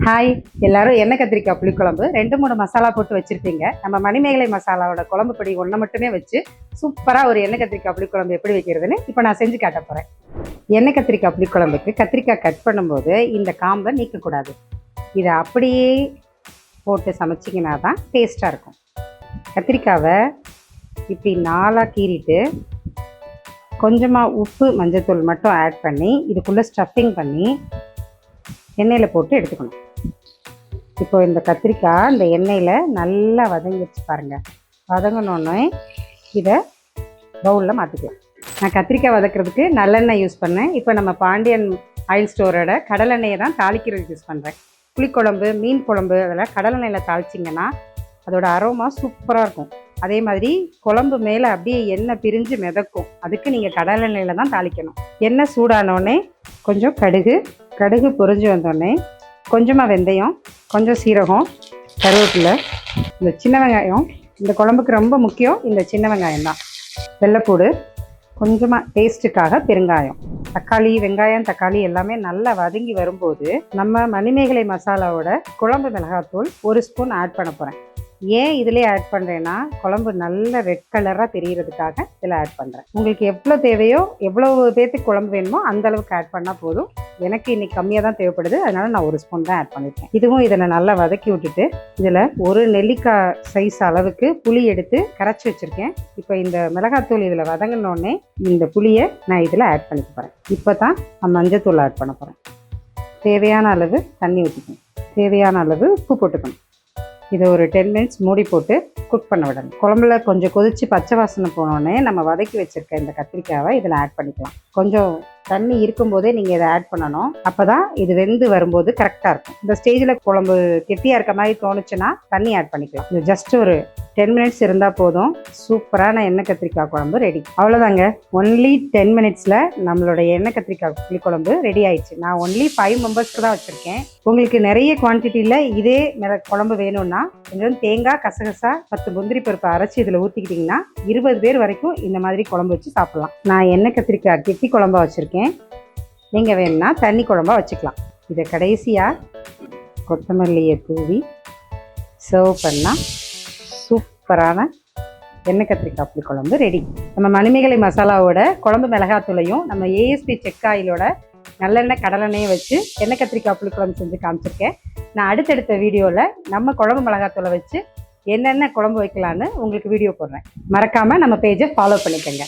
Hi எல்லாரும் எண்ணெய் கத்திரிக்காய் புளிக்குழம்பு 2-3 மசாலா போட்டு வச்சுருப்பீங்க. நம்ம மணிமேகலை மசாலாவோட குழம்பு பொடி ஒன்றை மட்டுமே வச்சு சூப்பராக ஒரு எண்ணெய் கத்திரிக்காய் புளிக்குழம்பு எப்படி வைக்கிறதுன்னு இப்போ நான் செஞ்சு காட்ட போகிறேன். எண்ணெய் கத்திரிக்காய் புளிக்குழம்புக்கு கத்திரிக்காய் கட் பண்ணும்போது இந்த காம்பை நீக்கக்கூடாது. இதை அப்படியே போட்டு சமைச்சிங்கன்னா தான் டேஸ்ட்டாக இருக்கும். கத்திரிக்காவை இப்படி 4ஆக கீறிட்டு கொஞ்சமாக உப்பு மஞ்சத்தூள் மட்டும் ஆட் பண்ணி இதுக்குள்ளே ஸ்டஃபிங் பண்ணி எண்ணெயில் போட்டு எடுத்துக்கணும். இப்போ இந்த கத்திரிக்காய் இந்த எண்ணெயில் நல்லா வதங்கிடுச்சு பாருங்கள். வதங்கினோன்னே இதை பவுலில் மாற்றிக்கலாம். நான் கத்திரிக்காய் வதக்கிறதுக்கு நல்லெண்ணெய் யூஸ் பண்ணேன். இப்போ நம்ம பாண்டியன் ஆயில் ஸ்டோரோட கடலெண்ணெயை தான் தாளிக்கிறதுக்கு யூஸ் பண்ணுறேன். புளிக்குழம்பு, மீன் குழம்பு அதெல்லாம் கடலெண்ணெயில் தாளிச்சிங்கன்னா அதோட அரோமா சூப்பராக இருக்கும். அதே மாதிரி குழம்பு மேலே அப்படியே எண்ணெய் பிரிஞ்சு மிதக்கும். அதுக்கு நீங்கள் கடலெண்ணெயில் தான் தாளிக்கணும். எண்ணெய் சூடானோடனே கொஞ்சம் கடுகு பொரிஞ்சு வந்தோடனே கொஞ்சமாக வெந்தயம், கொஞ்சம் சீரகம், கருவேப்பிலை, இந்த சின்ன வெங்காயம். இந்த குழம்புக்கு ரொம்ப முக்கியம் இந்த சின்ன வெங்காயம் தான். வெள்ளைப்பூடு, கொஞ்சமாக டேஸ்ட்டுக்காக பெருங்காயம், தக்காளி, வெங்காயம், தக்காளி எல்லாமே நல்லா வதங்கி வரும்போது நம்ம மணிமேகலை மசாலாவோட குழம்பு மிளகாத்தூள் 1 ஸ்பூன் ஆட் பண்ண போகிறேன். ஏன் இதிலே ஆட் பண்ணுறேன்னா குழம்பு நல்ல ரெட் கலராக தெரிகிறதுக்காக இதில் ஆட் பண்ணுறேன். உங்களுக்கு எவ்வளோ தேவையோ, எவ்வளோ பேர்த்துக்கு குழம்பு வேணுமோ அந்த அளவுக்கு ஆட் பண்ணால் போதும். எனக்கு இன்னைக்கு கம்மியாக தான் தேவைப்படுது, அதனால் நான் 1 ஸ்பூன் தான் ஆட் பண்ணியிருக்கேன். இதுவும் இதில் நல்லா வதக்கி விட்டுட்டு இதில் ஒரு நெல்லிக்காய் சைஸ் அளவுக்கு புளி எடுத்து கரைச்சி வச்சுருக்கேன். இப்போ இந்த மிளகாத்தூள் இதில் வதங்கினோடனே இந்த புளியை நான் இதில் ஆட் பண்ணிக்க போகிறேன். இப்போ தான் நான் மஞ்சத்தூள் ஆட் பண்ண போகிறேன். தேவையான அளவு தண்ணி ஊற்றிக்கணும், தேவையான அளவு உப்பு போட்டுக்கணும். இதை ஒரு 10 மினிட்ஸ் மூடி போட்டு குக் பண்ண விடணும். குழம்புல கொஞ்சம் கொதித்து பச்சை வாசனை போனோடனே நம்ம வதக்கி வச்சுருக்க இந்த கத்திரிக்காவை இதில் ஆட் பண்ணிக்கலாம். கொஞ்சம் தண்ணி இருக்கும்போதே நீங்கள் இதை ஆட் பண்ணணும். அப்போ தான் இது வெந்து வரும்போது கரெக்டாக இருக்கும். இந்த ஸ்டேஜில் குழம்பு கெட்டியாக இருக்க மாதிரி தோணுச்சுன்னா தண்ணி ஆட் பண்ணிக்கலாம். இது ஜஸ்ட் ஒரு 10 மினிட்ஸ் இருந்தால் போதும். சூப்பரான எண்ணெய் கத்திரிக்காய் குழம்பு ரெடி. அவ்வளோதாங்க. ஒன்லி 10 மினிட்ஸில் நம்மளோட எண்ணெய் கத்திரிக்காய் புளிக்குழம்பு ரெடி ஆயிடுச்சு. நான் ஒன்லி 5 மெம்பர்ஸ்க்கு தான் வச்சுருக்கேன். உங்களுக்கு நிறைய குவான்டிட்டியில் இதே குழம்பு வேணும்னா கொஞ்சம் தேங்காய், கசகசா, 10 முந்திரி பருப்பு அரைச்சி இதில் ஊற்றிக்கிட்டிங்கன்னா 20 பேர் வரைக்கும் இந்த மாதிரி குழம்பு வச்சு சாப்பிட்லாம். நான் எண்ணெய் கத்திரிக்காய் கெட்டி குழம்பா வச்சுருக்கேன். நீங்கள் வேணும்னா தண்ணி குழம்பா வச்சுக்கலாம். இதை கடைசியாக கொத்தமல்லியை தூவி சர்வ் பண்ணால் சூப்பரான எண்ணெய் கத்திரிக்காய் புளிக்குழம்பு ரெடி. நம்ம மணிமேகலை மசாலாவோட குழம்பு மிளகாத்தூளையும் நம்ம ஏஎஸ்பி செக் ஆயிலோட நல்லெண்ணெய் கடலெண்ணெயை வச்சு எண்ணெய் கத்திரிக்காய் புளிக்குழம்பு செஞ்சு காமிச்சிருக்கேன். நான் அடுத்தடுத்த வீடியோவில் நம்ம குழம்பு மிளகாத்தூளை வச்சு என்னென்ன குழம்பு வைக்கலான்னு உங்களுக்கு வீடியோ போடுறேன். மறக்காமல் நம்ம பேஜை ஃபாலோ பண்ணிக்கோங்க.